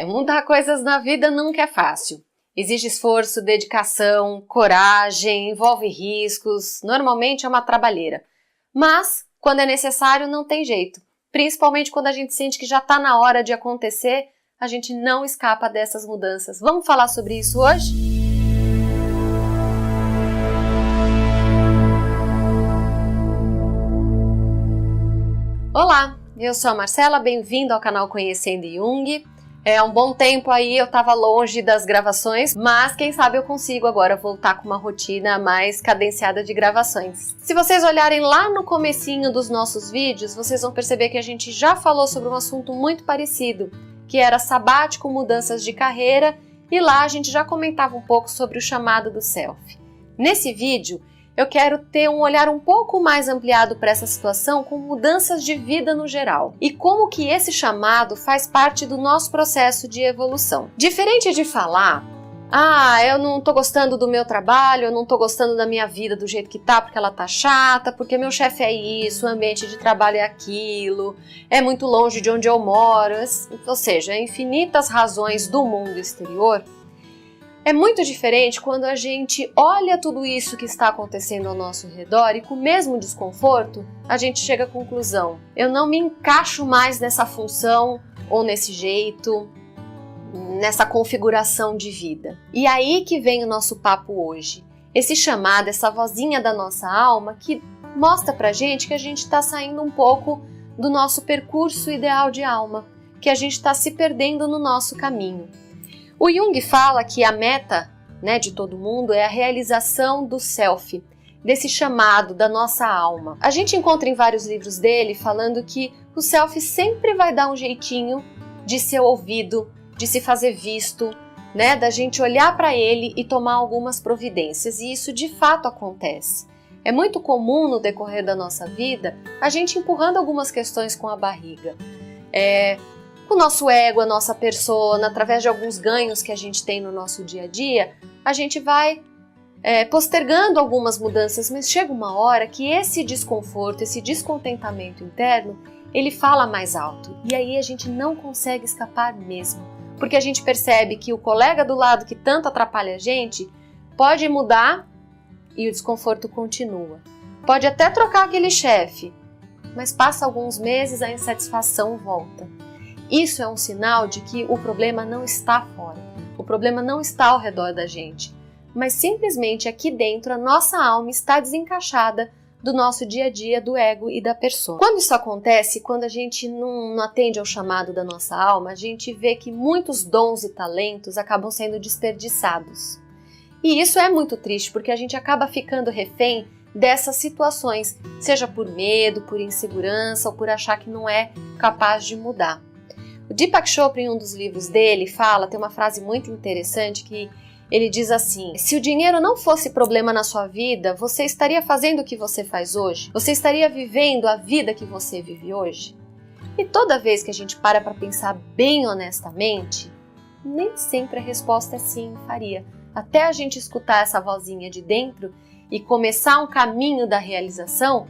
Mudar coisas na vida nunca é fácil. Exige esforço, dedicação, coragem, envolve riscos, normalmente é uma trabalheira. Mas, quando é necessário, não tem jeito. Principalmente quando a gente sente que já está na hora de acontecer, a gente não escapa dessas mudanças. Vamos falar sobre isso hoje? Olá, eu sou a Marcela, bem-vindo ao canal Conhecendo Jung. Um bom tempo aí eu estava longe das gravações, mas quem sabe eu consigo agora voltar com uma rotina mais cadenciada de gravações. Se vocês olharem lá no comecinho dos nossos vídeos, vocês vão perceber que a gente já falou sobre um assunto muito parecido, que era sabático, mudanças de carreira, e lá a gente já comentava um pouco sobre o chamado do self. Nesse vídeo, eu quero ter um olhar um pouco mais ampliado para essa situação com mudanças de vida no geral e como que esse chamado faz parte do nosso processo de evolução. Diferente de falar, eu não tô gostando do meu trabalho, eu não tô gostando da minha vida do jeito que tá porque ela tá chata, porque meu chefe é isso, o ambiente de trabalho é aquilo, é muito longe de onde eu moro, ou seja, infinitas razões do mundo exterior. É muito diferente quando a gente olha tudo isso que está acontecendo ao nosso redor e com o mesmo desconforto, a gente chega à conclusão: eu não me encaixo mais nessa função ou nesse jeito, nessa configuração de vida. E aí que vem o nosso papo hoje. Esse chamado, essa vozinha da nossa alma que mostra pra gente que a gente está saindo um pouco do nosso percurso ideal de alma, que a gente está se perdendo no nosso caminho. O Jung fala que a meta, de todo mundo é a realização do self, desse chamado da nossa alma. A gente encontra em vários livros dele falando que o self sempre vai dar um jeitinho de ser ouvido, de se fazer visto, da gente olhar para ele e tomar algumas providências, e isso de fato acontece. É muito comum no decorrer da nossa vida a gente empurrando algumas questões com a barriga. O nosso ego, a nossa persona, através de alguns ganhos que a gente tem no nosso dia a dia, a gente vai postergando algumas mudanças, mas chega uma hora que esse desconforto, esse descontentamento interno, ele fala mais alto. E aí a gente não consegue escapar mesmo, porque a gente percebe que o colega do lado que tanto atrapalha a gente pode mudar e o desconforto continua. Pode até trocar aquele chefe, mas passa alguns meses, a insatisfação volta. Isso é um sinal de que o problema não está fora, o problema não está ao redor da gente, mas simplesmente aqui dentro a nossa alma está desencaixada do nosso dia a dia, do ego e da persona. Quando isso acontece, quando a gente não atende ao chamado da nossa alma, a gente vê que muitos dons e talentos acabam sendo desperdiçados. E isso é muito triste, porque a gente acaba ficando refém dessas situações, seja por medo, por insegurança ou por achar que não é capaz de mudar. O Deepak Chopra, em um dos livros dele, tem uma frase muito interessante que ele diz assim: se o dinheiro não fosse problema na sua vida, você estaria fazendo o que você faz hoje? Você estaria vivendo a vida que você vive hoje? E toda vez que a gente para pensar bem honestamente, nem sempre a resposta é sim, faria. Até a gente escutar essa vozinha de dentro e começar um caminho da realização,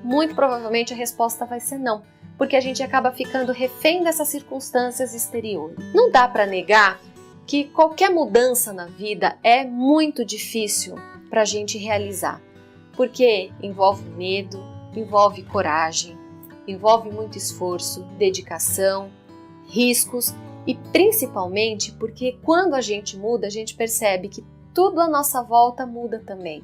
muito provavelmente a resposta vai ser não. Porque a gente acaba ficando refém dessas circunstâncias exteriores. Não dá para negar que qualquer mudança na vida é muito difícil para a gente realizar, porque envolve medo, envolve coragem, envolve muito esforço, dedicação, riscos e principalmente porque quando a gente muda, a gente percebe que tudo à nossa volta muda também.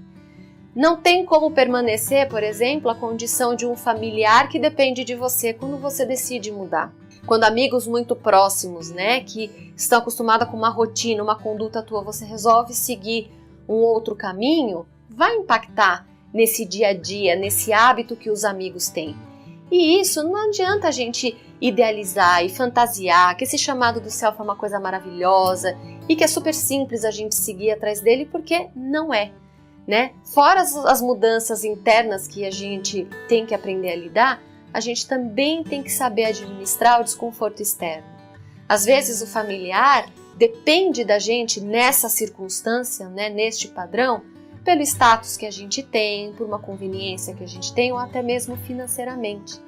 Não tem como permanecer, por exemplo, a condição de um familiar que depende de você quando você decide mudar. Quando amigos muito próximos, que estão acostumados com uma rotina, uma conduta tua, você resolve seguir um outro caminho, vai impactar nesse dia a dia, nesse hábito que os amigos têm. E isso não adianta a gente idealizar e fantasiar que esse chamado do self é uma coisa maravilhosa e que é super simples a gente seguir atrás dele, porque não é. Fora as mudanças internas que a gente tem que aprender a lidar, a gente também tem que saber administrar o desconforto externo. Às vezes o familiar depende da gente nessa circunstância, neste padrão, pelo status que a gente tem, por uma conveniência que a gente tem ou até mesmo financeiramente.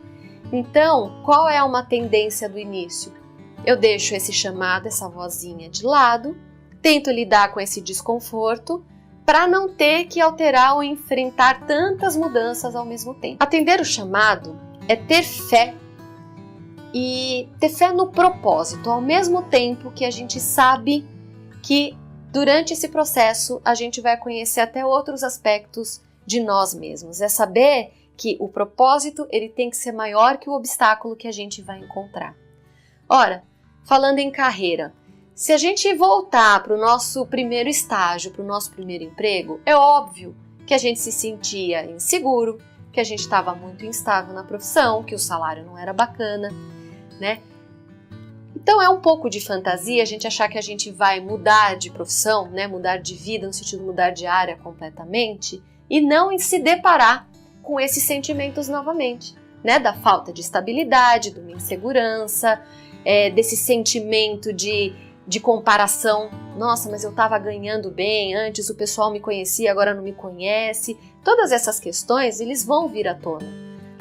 Então, qual é uma tendência do início? eu deixo esse chamado, essa vozinha de lado, tento lidar com esse desconforto para não ter que alterar ou enfrentar tantas mudanças ao mesmo tempo. Atender o chamado é ter fé e ter fé no propósito, ao mesmo tempo que a gente sabe que durante esse processo a gente vai conhecer até outros aspectos de nós mesmos. É saber que o propósito ele tem que ser maior que o obstáculo que a gente vai encontrar. Ora, falando em carreira, se a gente voltar para o nosso primeiro estágio, para o nosso primeiro emprego, é óbvio que a gente se sentia inseguro, que a gente estava muito instável na profissão, que o salário não era bacana, né? Então é um pouco de fantasia a gente achar que a gente vai mudar de profissão, né? Mudar de vida, no sentido de mudar de área completamente, e não em se deparar com esses sentimentos novamente, né? Da falta de estabilidade, de uma insegurança, desse sentimento de comparação. Nossa, mas eu estava ganhando bem, antes o pessoal me conhecia, agora não me conhece. Todas essas questões, eles vão vir à tona.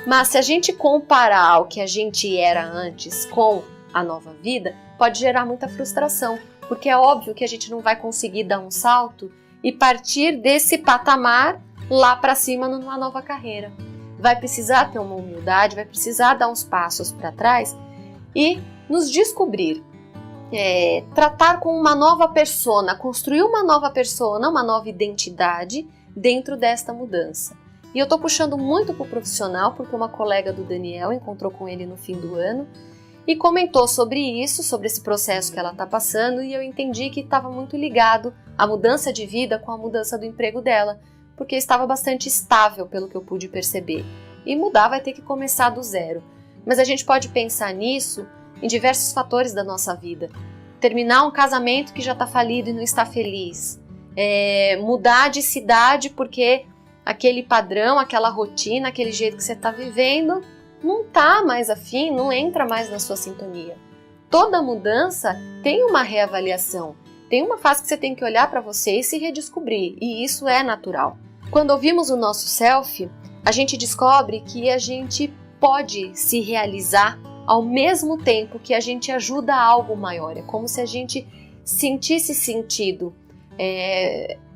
Mas se a gente comparar o que a gente era antes com a nova vida, pode gerar muita frustração, porque é óbvio que a gente não vai conseguir dar um salto e partir desse patamar lá para cima numa nova carreira. Vai precisar ter uma humildade, vai precisar dar uns passos para trás e nos descobrir, tratar com uma nova persona, construir uma nova persona, uma nova identidade dentro desta mudança. E eu estou puxando muito para o profissional, porque uma colega do Daniel encontrou com ele no fim do ano e comentou sobre isso, sobre esse processo que ela está passando, e eu entendi que estava muito ligado a mudança de vida com a mudança do emprego dela, porque estava bastante estável, pelo que eu pude perceber. E mudar vai ter que começar do zero. Mas a gente pode pensar nisso em diversos fatores da nossa vida. Terminar um casamento que já está falido e não está feliz. Mudar de cidade porque aquele padrão, aquela rotina, aquele jeito que você está vivendo não está mais afim, não entra mais na sua sintonia. Toda mudança tem uma reavaliação. Tem uma fase que você tem que olhar para você e se redescobrir, e isso é natural. Quando ouvimos o nosso self, a gente descobre que a gente pode se realizar ao mesmo tempo que a gente ajuda a algo maior. É como se a gente sentisse sentido,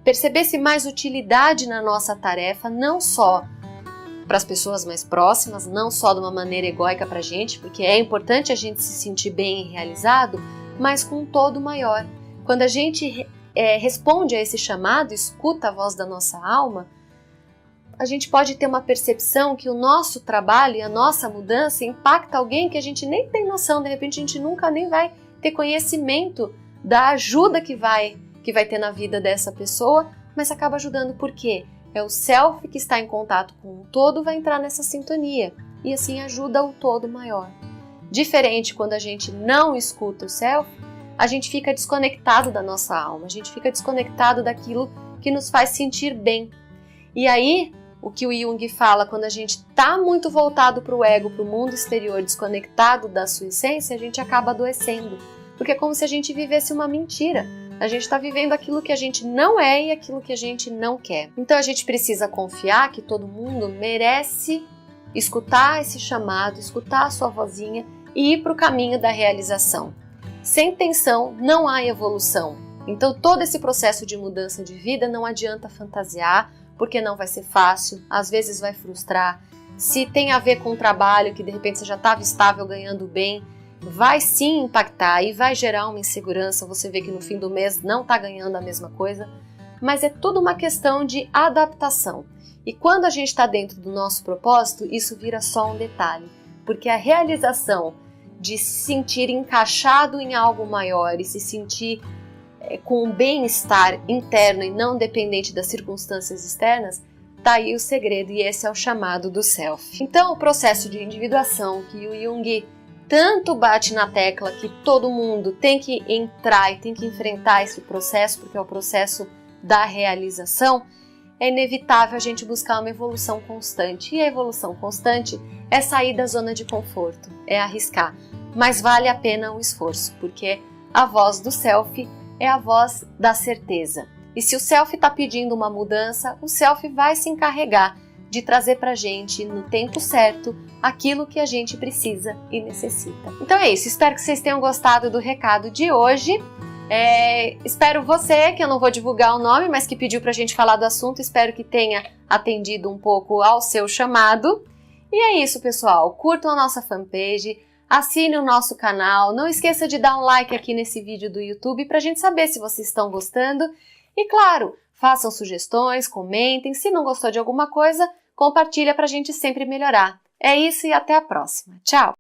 percebesse mais utilidade na nossa tarefa, não só para as pessoas mais próximas, não só de uma maneira egóica para a gente, porque é importante a gente se sentir bem e realizado, mas com um todo maior. Quando a gente responde a esse chamado, escuta a voz da nossa alma, a gente pode ter uma percepção que o nosso trabalho e a nossa mudança impacta alguém que a gente nem tem noção, de repente a gente nunca nem vai ter conhecimento da ajuda que vai ter na vida dessa pessoa, mas acaba ajudando por quê? É o self que está em contato com o todo, vai entrar nessa sintonia e assim ajuda o todo maior. Diferente quando a gente não escuta o self, a gente fica desconectado da nossa alma, a gente fica desconectado daquilo que nos faz sentir bem. E aí, o que o Jung fala, quando a gente está muito voltado para o ego, para o mundo exterior, desconectado da sua essência, a gente acaba adoecendo. Porque é como se a gente vivesse uma mentira. A gente está vivendo aquilo que a gente não é e aquilo que a gente não quer. Então a gente precisa confiar que todo mundo merece escutar esse chamado, escutar a sua vozinha e ir para o caminho da realização. Sem tensão não há evolução. Então todo esse processo de mudança de vida não adianta fantasiar, porque não vai ser fácil, às vezes vai frustrar. Se tem a ver com o trabalho, que de repente você já estava estável, ganhando bem, vai sim impactar e vai gerar uma insegurança, você vê que no fim do mês não está ganhando a mesma coisa, mas é tudo uma questão de adaptação. E quando a gente está dentro do nosso propósito, isso vira só um detalhe, porque a realização de se sentir encaixado em algo maior e se sentir com um bem-estar interno e não dependente das circunstâncias externas, tá aí o segredo, e esse é o chamado do self. Então, o processo de individuação que o Jung tanto bate na tecla que todo mundo tem que entrar e tem que enfrentar esse processo, porque é o processo da realização, é inevitável a gente buscar uma evolução constante. E a evolução constante é sair da zona de conforto, é arriscar. Mas vale a pena o esforço, porque a voz do self é a voz da certeza. E se o self está pedindo uma mudança, o self vai se encarregar de trazer pra gente no tempo certo aquilo que a gente precisa e necessita. Então é isso, espero que vocês tenham gostado do recado de hoje. Espero você, que eu não vou divulgar o nome, mas que pediu pra gente falar do assunto, espero que tenha atendido um pouco ao seu chamado. E é isso, pessoal, curtam a nossa fanpage, assine o nosso canal, não esqueça de dar um like aqui nesse vídeo do YouTube pra gente saber se vocês estão gostando. E claro, façam sugestões, comentem, se não gostou de alguma coisa, compartilha pra gente sempre melhorar. É isso e até a próxima. Tchau!